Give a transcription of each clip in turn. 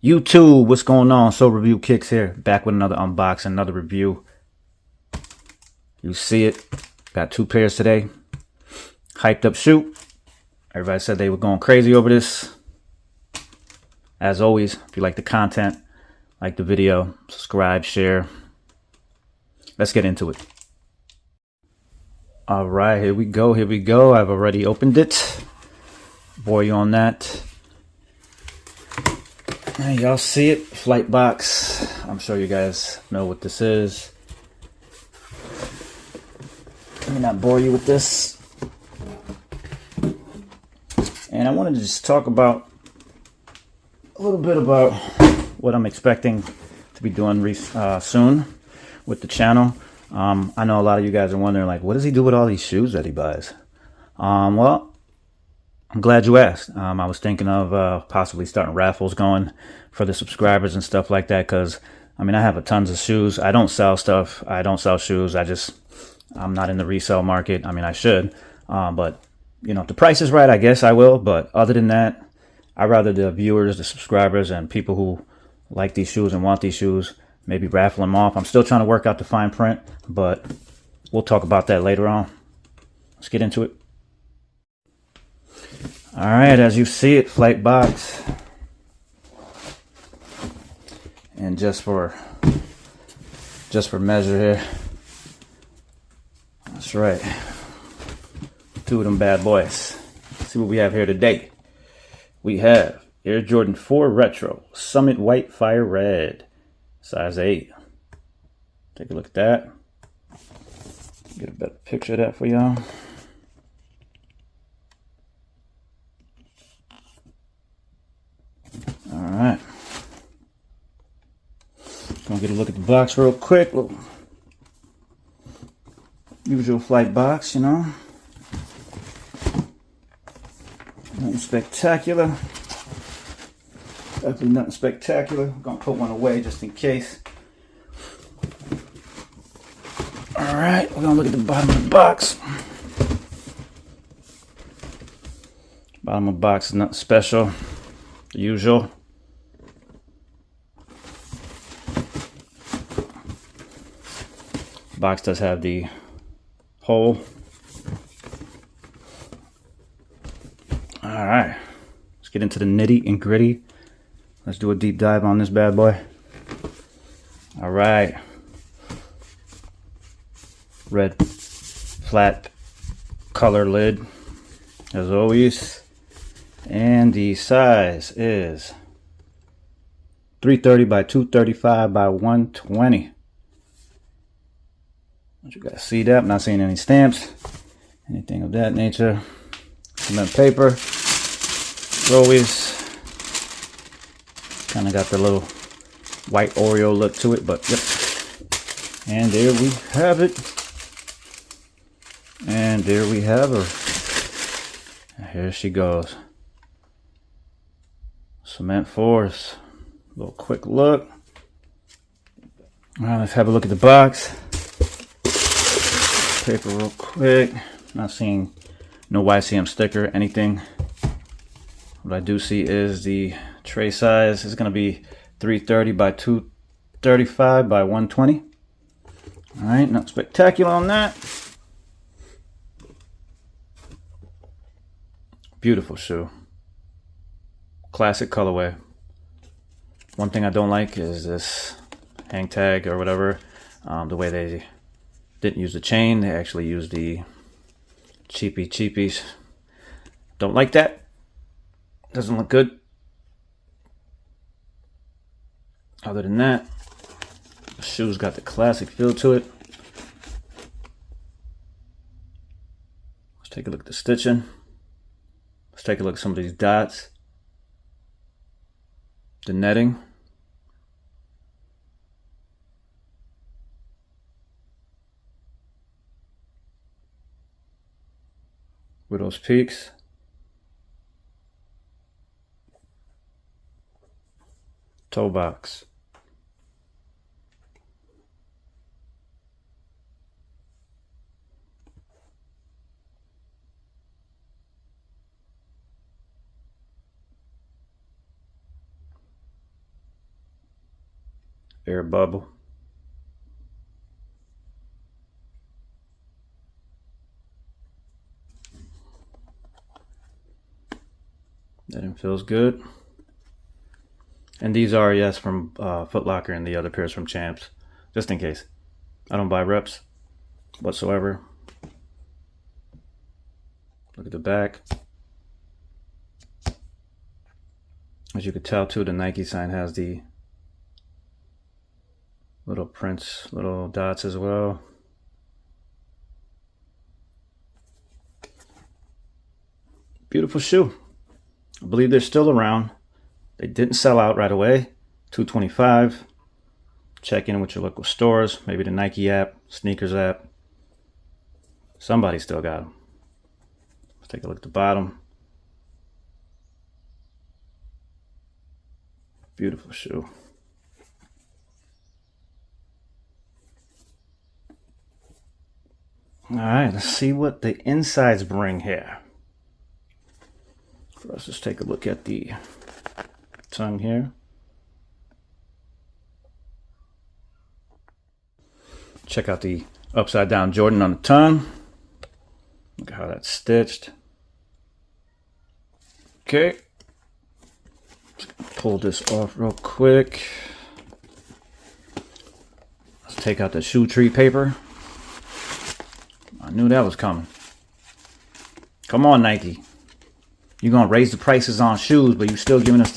YouTube, what's going on? So Review Kicks here, back with another unboxing, another review. You see it. Got two pairs today. Hyped up shoe. Everybody said they were going crazy over this. As always, if you like the content, like the video, subscribe, share. Let's get into it. All right, here we go. I've already opened it. Bore you on that. And y'all see it, Flightbox. I'm sure you guys know what this is. Let me not bore you with this. And I wanted to just talk about a little bit about what I'm expecting to be doing soon with the channel. I know a lot of you guys are wondering, like, what does he do with all these shoes that he buys? Well, I'm glad you asked. I was thinking of possibly starting raffles going for the subscribers and stuff like that, because I mean, I have tons of shoes. I don't sell stuff. I don't sell shoes. I'm not in the resale market. I mean, I should, but you know, if the price is right, I guess I will. But other than that, I'd rather the viewers, the subscribers, and people who like these shoes and want these shoes, maybe raffle them off. I'm still trying to work out the fine print, but we'll talk about that later on. Let's get into it. All right, as you see it, Flightbox. And just for measure here. That's right. Two of them bad boys. Let's see what we have here today. We have Air Jordan 4 Retro Summit White Fire Red, size 8. Take a look at that. Get a better picture of that for y'all. All right. Gonna get a look at the box real quick. Usual Flightbox, you know. Nothing spectacular. Definitely nothing spectacular. I'm gonna put one away just in case. Alright, we're gonna look at the bottom of the box. Bottom of the box is nothing special. The usual. Box does have the hole. Alright, let's get into the nitty and gritty. Let's do a deep dive on this bad boy. Alright. Red flat color lid, as always. And the size is 330 by 235 by 120. You guys see that? I'm not seeing any stamps, anything of that nature. Cement paper, as always. Kind of got the little white Oreo look to it, but yep. And there we have it. And there we have her. Here she goes. Cement Force. A little quick look. All right, let's have a look at the box. Paper real quick. Not seeing no YCM sticker, anything. What I do see is the tray size is going to be 330 by 235 by 120. All right, not spectacular on that. Beautiful shoe. Classic colorway. One thing I don't like is this hang tag or whatever. The way they didn't use the chain, they actually used the cheapies. Don't like that. Doesn't look good. Other than that, the shoe's got the classic feel to it. Let's take a look at the stitching. Let's take a look at some of these dots. The netting. Widow's Peaks. Toe box. Air bubble. That one feels good. And these are, yes, from Foot Locker, and the other pairs from Champs, just in case. I don't buy reps whatsoever. Look at the back. As you can tell too, the Nike sign has the little prints, little dots as well. Beautiful shoe. I believe they're still around. They didn't sell out right away. $225. Check in with your local stores, maybe the Nike app, sneakers app. Somebody still got them. Let's take a look at the bottom. Beautiful shoe. All right, let's see what the insides bring here. First, let's take a look at the tongue here. Check out the upside down Jordan on the tongue. Look at how that's stitched. Okay. Pull this off real quick. Let's take out the shoe tree paper. I knew that was coming. Come on, Nike. You're gonna raise the prices on shoes, but you still giving us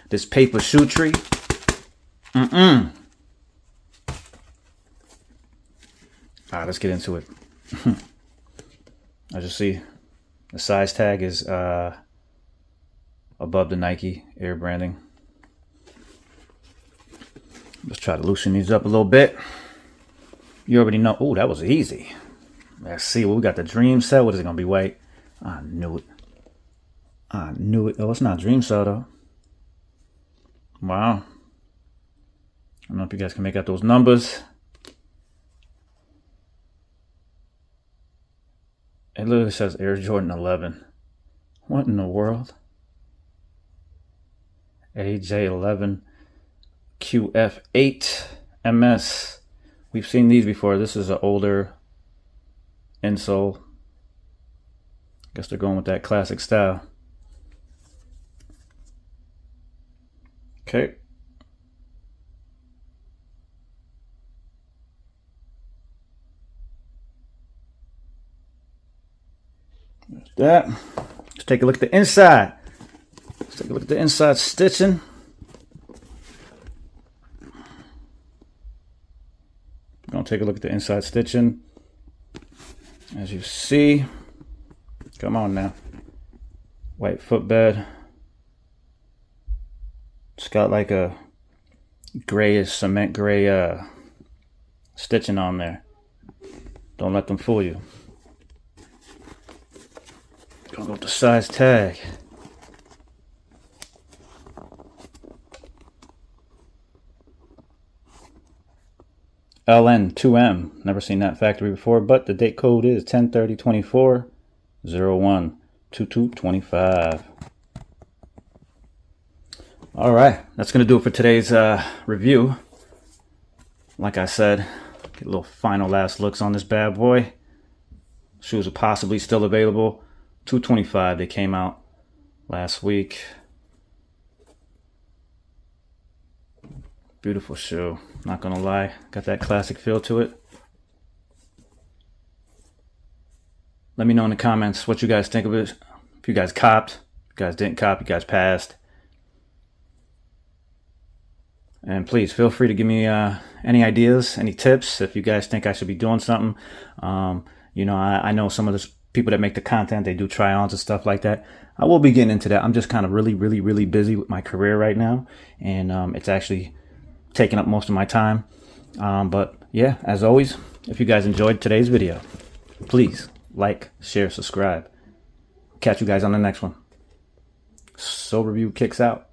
this paper shoe tree? Alright, let's get into it. As you see, the size tag is above the Nike Air branding. Let's try to loosen these up a little bit. You already know. Oh, that was easy. Let's see. Well, we got the Dream Cell. What is it gonna be? White? I knew it. I knew it. Oh, it's not Dream Cell though. Wow. I don't know if you guys can make out those numbers. It literally says Air Jordan 11. What in the world? AJ11 QF8 MS. We've seen these before. This is an older insole. Guess they're going with that classic style. Okay. There's that. Let's take a look at the inside. Let's take a look at the inside stitching. I'm gonna take a look at the inside stitching. As you see, come on now. White footbed. It's got like a grayish, cement gray stitching on there. Don't let them fool you. Gonna go with the size tag. LN2M. Never seen that factory before, but the date code is 10/30/24/01/2225. All right, that's gonna do it for today's review. Like I said, get a little final last looks on this bad boy. Shoes are possibly still available. $225. They came out last week. Beautiful shoe, not gonna lie. Got that classic feel to it. Let me know in the comments what you guys think of it. If you guys copped, if you guys didn't cop, you guys passed. And please feel free to give me any ideas, any tips if you guys think I should be doing something. You know, I know some of the people that make the content, they do try-ons and stuff like that. I will be getting into that. I'm just kind of really busy with my career right now, and it's actually taking up most of my time. But yeah, as always, if you guys enjoyed today's video, please like, share, subscribe. Catch you guys on the next one. So Review kicks out.